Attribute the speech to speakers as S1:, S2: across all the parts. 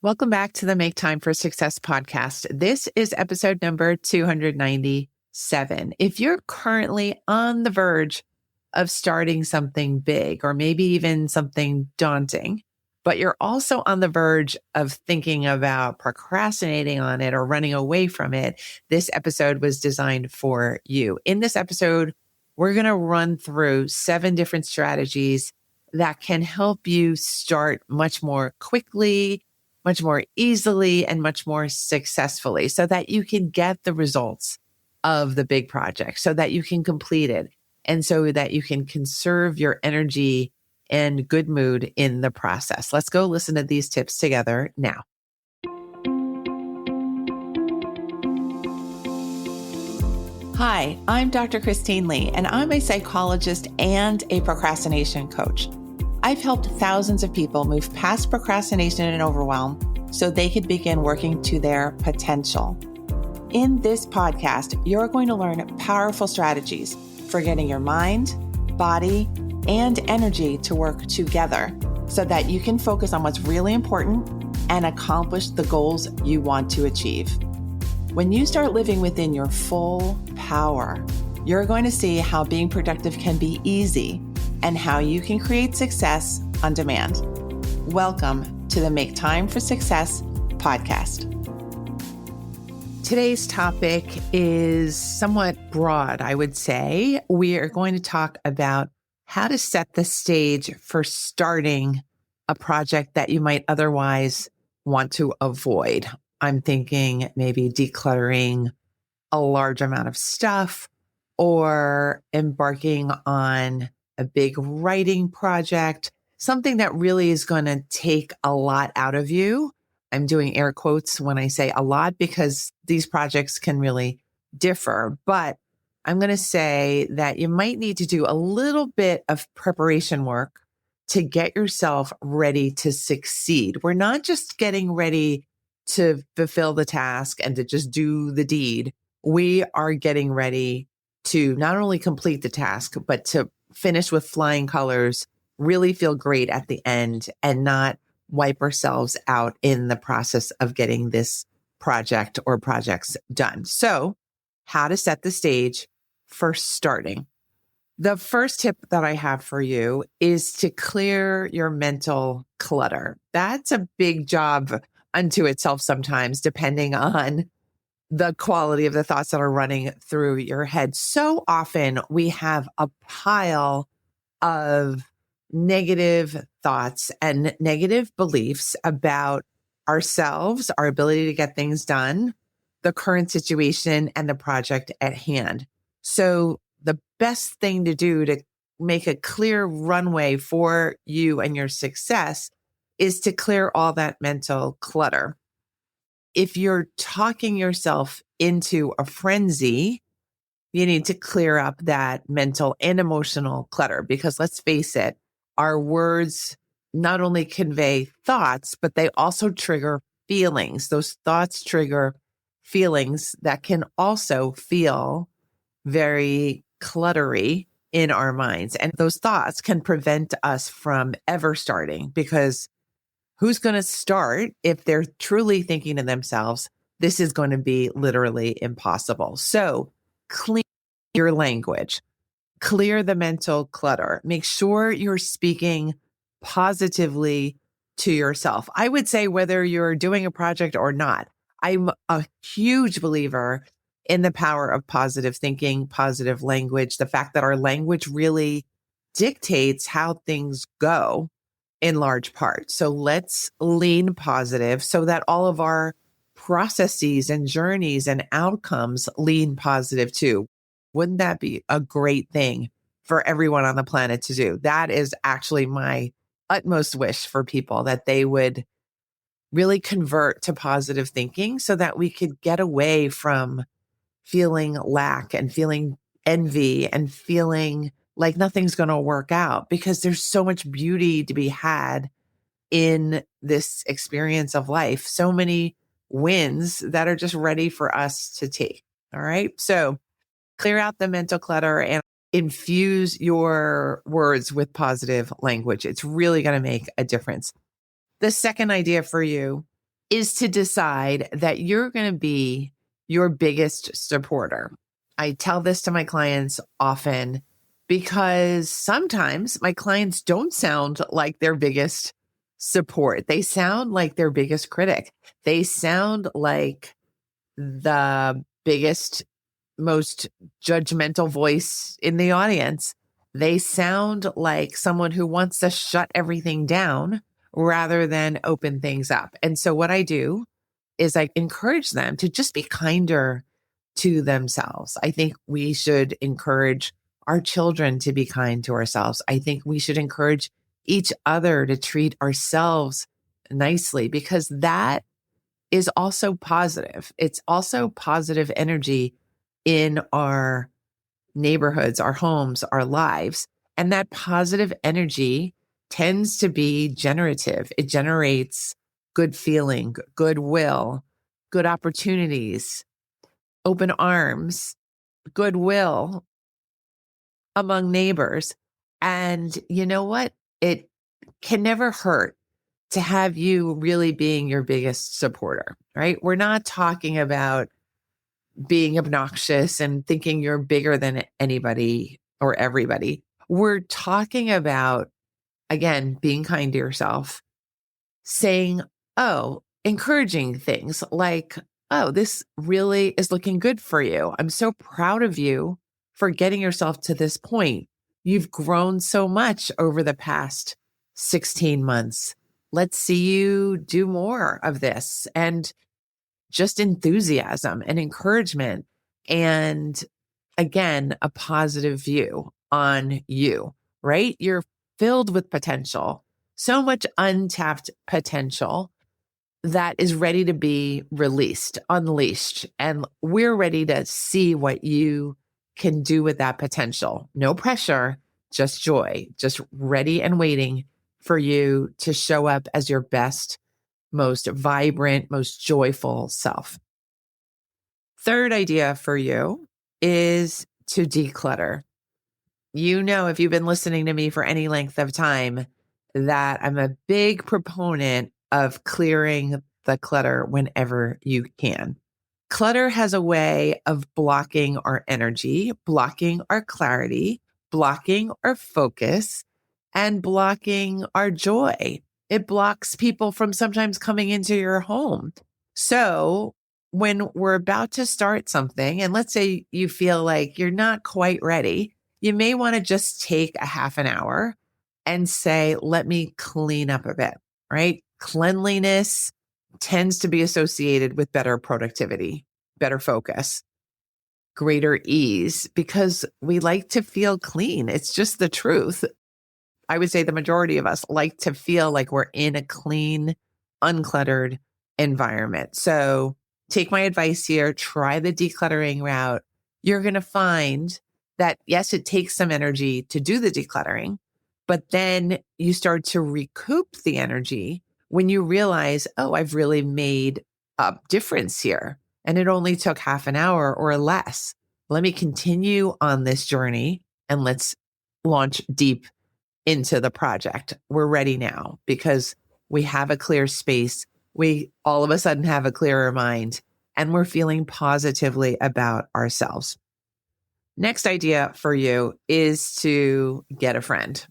S1: Welcome back to the Make Time for Success podcast. This is episode number 297. If you're currently on the verge of starting something big or maybe even something daunting, but you're also on the verge of thinking about procrastinating on it or running away from it, this episode was designed for you. In this episode, we're going to run through 7 different strategies that can help you start much more quickly, much more easily, and much more successfully so that you can get the results of the big project, so that you can complete it, and so that you can conserve your energy and good mood in the process. Let's go listen to these tips together now. Hi, I'm Dr. Christine Lee, and I'm a psychologist and a procrastination coach. I've helped thousands of people move past procrastination and overwhelm so they could begin working to their potential. In this podcast, you're going to learn powerful strategies for getting your mind, body, and energy to work together so that you can focus on what's really important and accomplish the goals you want to achieve. When you start living within your full power, you're going to see how being productive can be easy and how you can create success on demand. Welcome to the Make Time for Success podcast. Today's topic is somewhat broad, I would say. We are going to talk about how to set the stage for starting a project that you might otherwise want to avoid. I'm thinking maybe decluttering a large amount of stuff or embarking on a big writing project, something that really is going to take a lot out of you. I'm doing air quotes when I say a lot because these projects can really differ, but I'm going to say that you might need to do a little bit of preparation work to get yourself ready to succeed. We're not just getting ready to fulfill the task and to just do the deed. We are getting ready to not only complete the task, but to finish with flying colors, really feel great at the end, and not wipe ourselves out in the process of getting this project or projects done. So, how to set the stage for starting. The first tip that I have for you is to clear your mental clutter. That's a big job unto itself sometimes, depending on the quality of the thoughts that are running through your head. So often we have a pile of negative thoughts and negative beliefs about ourselves, our ability to get things done, the current situation, and the project at hand. So the best thing to do to make a clear runway for you and your success is to clear all that mental clutter. If you're talking yourself into a frenzy, you need to clear up that mental and emotional clutter because let's face it, our words not only convey thoughts, but they also trigger feelings. Those thoughts trigger feelings that can also feel very cluttery in our minds. And those thoughts can prevent us from ever starting because who's going to start if they're truly thinking to themselves, this is going to be literally impossible. So clean your language, clear the mental clutter, make sure you're speaking positively to yourself. I would say whether you're doing a project or not, I'm a huge believer in the power of positive thinking, positive language, the fact that our language really dictates how things go in large part. So let's lean positive so that all of our processes and journeys and outcomes lean positive too. Wouldn't that be a great thing for everyone on the planet to do? That is actually my utmost wish for people, that they would really convert to positive thinking so that we could get away from feeling lack and feeling envy and feeling like nothing's going to work out, because there's so much beauty to be had in this experience of life. So many wins that are just ready for us to take. All right. So clear out the mental clutter and infuse your words with positive language. It's really going to make a difference. The second idea for you is to decide that you're going to be your biggest supporter. I tell this to my clients often because sometimes my clients don't sound like their biggest support. They sound like their biggest critic. They sound like the biggest, most judgmental voice in the audience. They sound like someone who wants to shut everything down rather than open things up. And so what I do is I encourage them to just be kinder to themselves. I think we should encourage our children to be kind to ourselves. I think we should encourage each other to treat ourselves nicely because that is also positive. It's also positive energy in our neighborhoods, our homes, our lives. And that positive energy tends to be generative. It generates good feeling, goodwill, good opportunities, open arms, goodwill among neighbors. And you know what? It can never hurt to have you really being your biggest supporter, right? We're not talking about being obnoxious and thinking you're bigger than anybody or everybody. We're talking about, again, being kind to yourself, saying, oh, encouraging things like, oh, this really is looking good for you. I'm so proud of you for getting yourself to this point. You've grown so much over the past 16 months. Let's see you do more of this. And just enthusiasm and encouragement. And again, a positive view on you, right? You're filled with potential, so much untapped potential that is ready to be released, unleashed. And we're ready to see what you can do with that potential. No pressure, just joy, just ready and waiting for you to show up as your best, most vibrant, most joyful self. Third idea for you is to declutter. You know, if you've been listening to me for any length of time, that I'm a big proponent of clearing the clutter whenever you can. Clutter has a way of blocking our energy, blocking our clarity, blocking our focus, and blocking our joy. It blocks people from sometimes coming into your home. So when we're about to start something, and let's say you feel like you're not quite ready, you may want to just take a half an hour and say, let me clean up a bit, right? Cleanliness tends to be associated with better productivity, better focus, greater ease, because we like to feel clean. It's just the truth. I would say the majority of us like to feel like we're in a clean, uncluttered environment. So take my advice here, try the decluttering route. You're going to find that, yes, it takes some energy to do the decluttering, but then you start to recoup the energy when you realize, oh, I've really made a difference here. And it only took half an hour or less. Let me continue on this journey and let's launch deep into the project. We're ready now because we have a clear space. We all of a sudden have a clearer mind and we're feeling positively about ourselves. Next idea for you is to get a friend.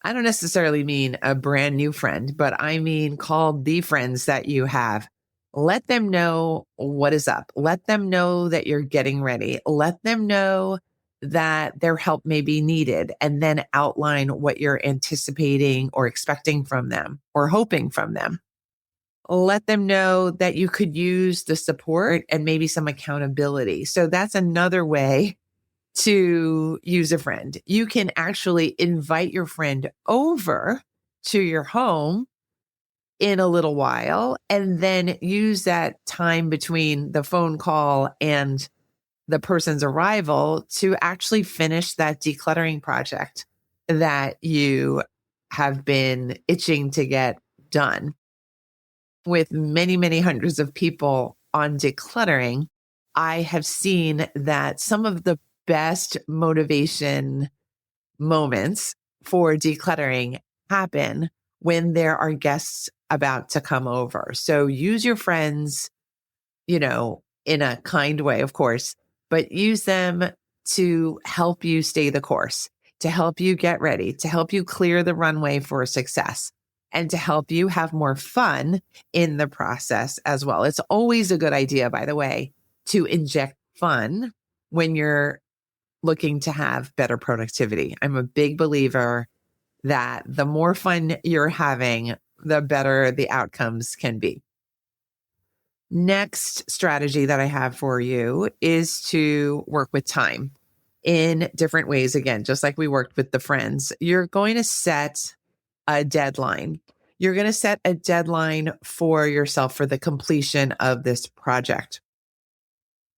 S1: I don't necessarily mean a brand new friend, but I mean call the friends that you have. Let them know what is up. Let them know that you're getting ready. Let them know that their help may be needed, and then outline what you're anticipating or expecting from them or hoping from them. Let them know that you could use the support and maybe some accountability. So that's another way to use a friend. You can actually invite your friend over to your home in a little while and then use that time between the phone call and the person's arrival to actually finish that decluttering project that you have been itching to get done. With many, many hundreds of people on decluttering, I have seen that some of the best motivation moments for decluttering happen when there are guests about to come over. So use your friends, in a kind way, of course, but use them to help you stay the course, to help you get ready, to help you clear the runway for success, and to help you have more fun in the process as well. It's always a good idea, by the way, to inject fun when you're looking to have better productivity. I'm a big believer that the more fun you're having, the better the outcomes can be. Next strategy that I have for you is to work with time in different ways. Again, just like we worked with the friends, you're going to set a deadline. You're going to set a deadline for yourself for the completion of this project.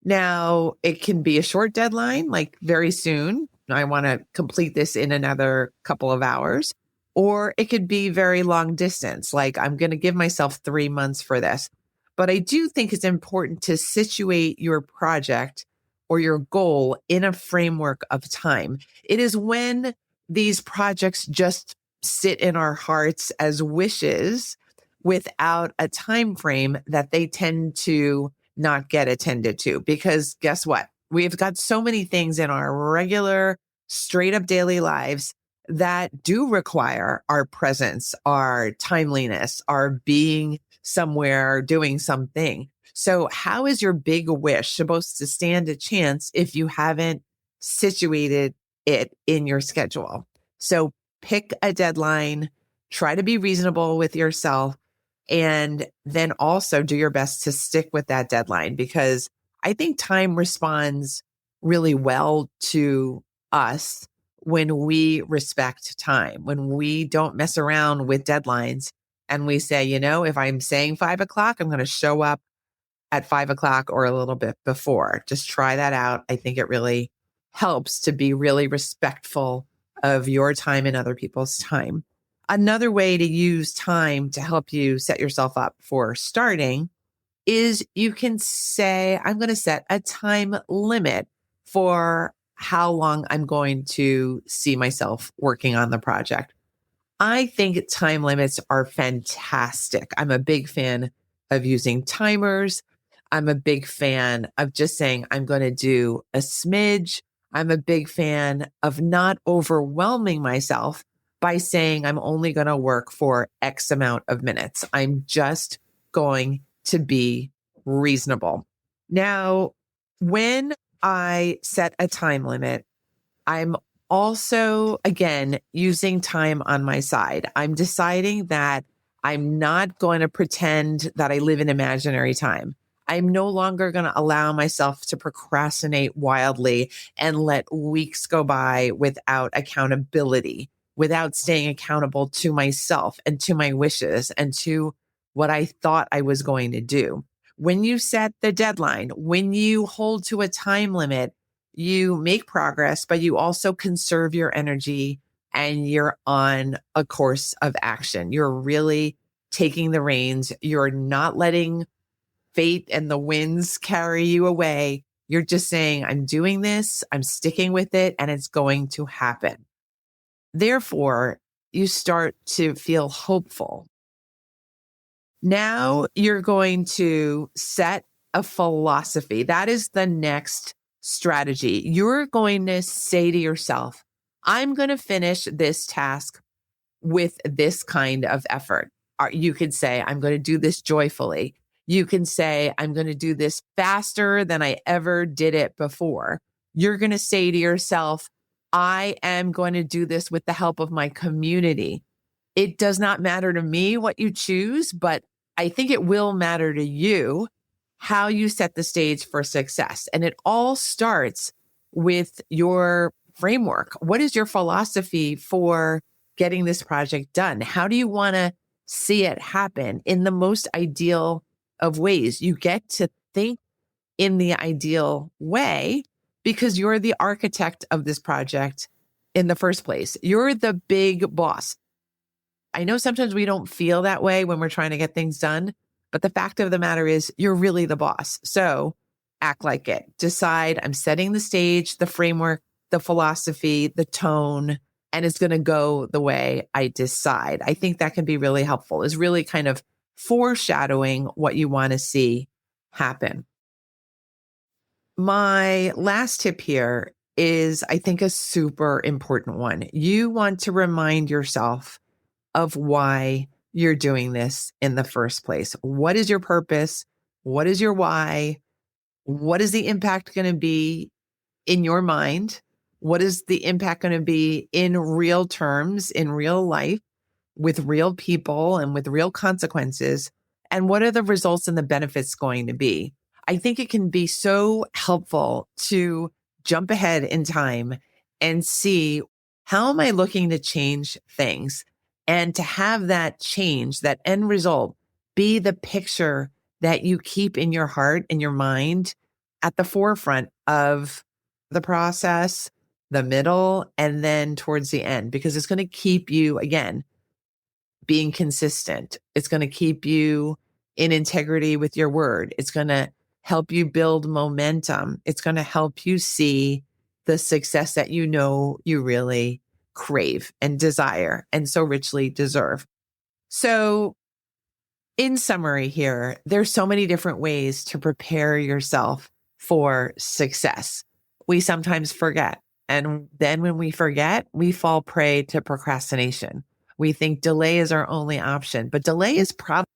S1: Now, it can be a short deadline, like very soon. I want to complete this in another couple of hours. Or it could be very long distance, like I'm going to give myself 3 months for this. But I do think it's important to situate your project or your goal in a framework of time. It is when these projects just sit in our hearts as wishes without a time frame that they tend to not get attended to. Because guess what? We've got so many things in our regular, straight up daily lives that do require our presence, our timeliness, our being somewhere doing something. So how is your big wish supposed to stand a chance if you haven't situated it in your schedule? So pick a deadline, try to be reasonable with yourself, and then also do your best to stick with that deadline, because I think time responds really well to us when we respect time, when we don't mess around with deadlines and we say, if I'm saying 5 o'clock, I'm going to show up at 5 o'clock or a little bit before. Just try that out. I think it really helps to be really respectful of your time and other people's time. Another way to use time to help you set yourself up for starting is you can say, I'm going to set a time limit for how long I'm going to see myself working on the project. I think time limits are fantastic. I'm a big fan of using timers. I'm a big fan of just saying, I'm going to do a smidge. I'm a big fan of not overwhelming myself by saying I'm only going to work for X amount of minutes. I'm just going to be reasonable. Now, when I set a time limit, I'm also, again, using time on my side. I'm deciding that I'm not going to pretend that I live in imaginary time. I'm no longer going to allow myself to procrastinate wildly and let weeks go by without accountability, without staying accountable to myself and to my wishes and to what I thought I was going to do. When you set the deadline, when you hold to a time limit, you make progress, but you also conserve your energy and you're on a course of action. You're really taking the reins. You're not letting fate and the winds carry you away. You're just saying, I'm doing this, I'm sticking with it, and it's going to happen. Therefore, you start to feel hopeful. Now you're going to set a philosophy. That is the next strategy. You're going to say to yourself, I'm going to finish this task with this kind of effort. Or you could say, I'm going to do this joyfully. You can say, I'm going to do this faster than I ever did it before. You're going to say to yourself, I am going to do this with the help of my community. It does not matter to me what you choose, but I think it will matter to you how you set the stage for success. And it all starts with your framework. What is your philosophy for getting this project done? How do you want to see it happen in the most ideal of ways? You get to think in the ideal way because you're the architect of this project in the first place. You're the big boss. I know sometimes we don't feel that way when we're trying to get things done, but the fact of the matter is you're really the boss. So act like it. Decide, I'm setting the stage, the framework, the philosophy, the tone, and it's going to go the way I decide. I think that can be really helpful, is really kind of foreshadowing what you want to see happen. My last tip here is, I think, a super important one. You want to remind yourself of why you're doing this in the first place. What is your purpose? What is your why? What is the impact going to be in your mind? What is the impact going to be in real terms, in real life, with real people and with real consequences? And what are the results and the benefits going to be? I think it can be so helpful to jump ahead in time and see, how am I looking to change things? And to have that change, that end result, be the picture that you keep in your heart and your mind at the forefront of the process, the middle, and then towards the end, because it's going to keep you, again, being consistent. It's going to keep you in integrity with your word. It's going to help you build momentum. It's going to help you see the success that you know you really crave and desire and so richly deserve. So, in summary here, there's so many different ways to prepare yourself for success. We sometimes forget. And then when we forget, we fall prey to procrastination. We think delay is our only option, but delay is probably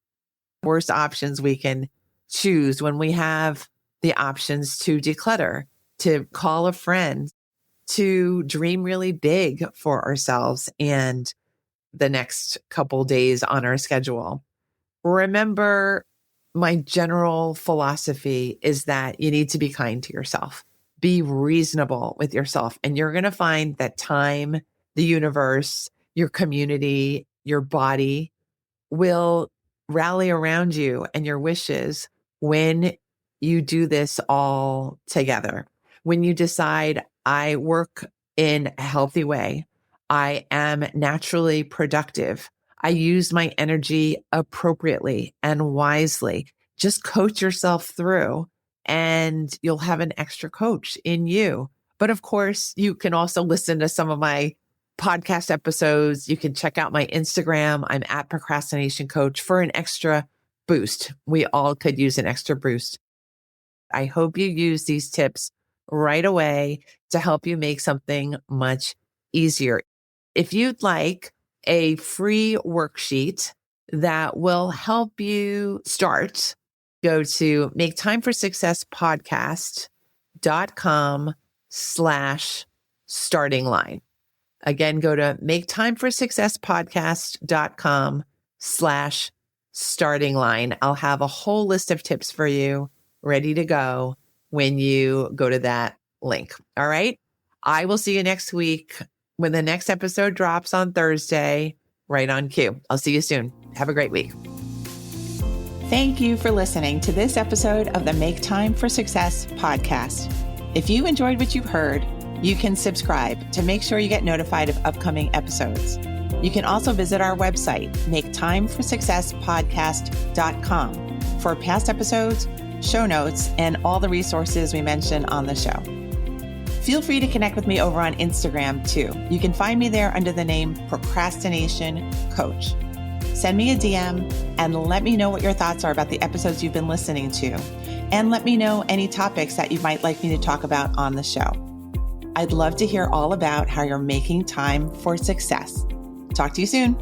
S1: the worst options we can choose when we have the options to declutter, to call a friend, to dream really big for ourselves and the next couple days on our schedule. Remember, my general philosophy is that you need to be kind to yourself. Be reasonable with yourself. And you're going to find that time, the universe, your community, your body will rally around you and your wishes when you do this all together. When you decide, I work in a healthy way, I am naturally productive, I use my energy appropriately and wisely. Just coach yourself through, and you'll have an extra coach in you. But of course, you can also listen to some of my podcast episodes. You can check out my Instagram. I'm at Procrastination Coach for an extra boost. We all could use an extra boost. I hope you use these tips right away to help you make something much easier. If you'd like a free worksheet that will help you start, go to maketimeforsuccesspodcast.com/starting line. Again, go to maketimeforsuccesspodcast.com/starting line. I'll have a whole list of tips for you ready to go when you go to that link. All right. I will see you next week when the next episode drops on Thursday, right on cue. I'll see you soon. Have a great week. Thank you for listening to this episode of the Make Time for Success podcast. If you enjoyed what you've heard, you can subscribe to make sure you get notified of upcoming episodes. You can also visit our website, maketimeforsuccesspodcast.com, for past episodes, show notes, and all the resources we mentioned on the show. Feel free to connect with me over on Instagram too. You can find me there under the name Procrastination Coach. Send me a DM and let me know what your thoughts are about the episodes you've been listening to. And let me know any topics that you might like me to talk about on the show. I'd love to hear all about how you're making time for success. Talk to you soon.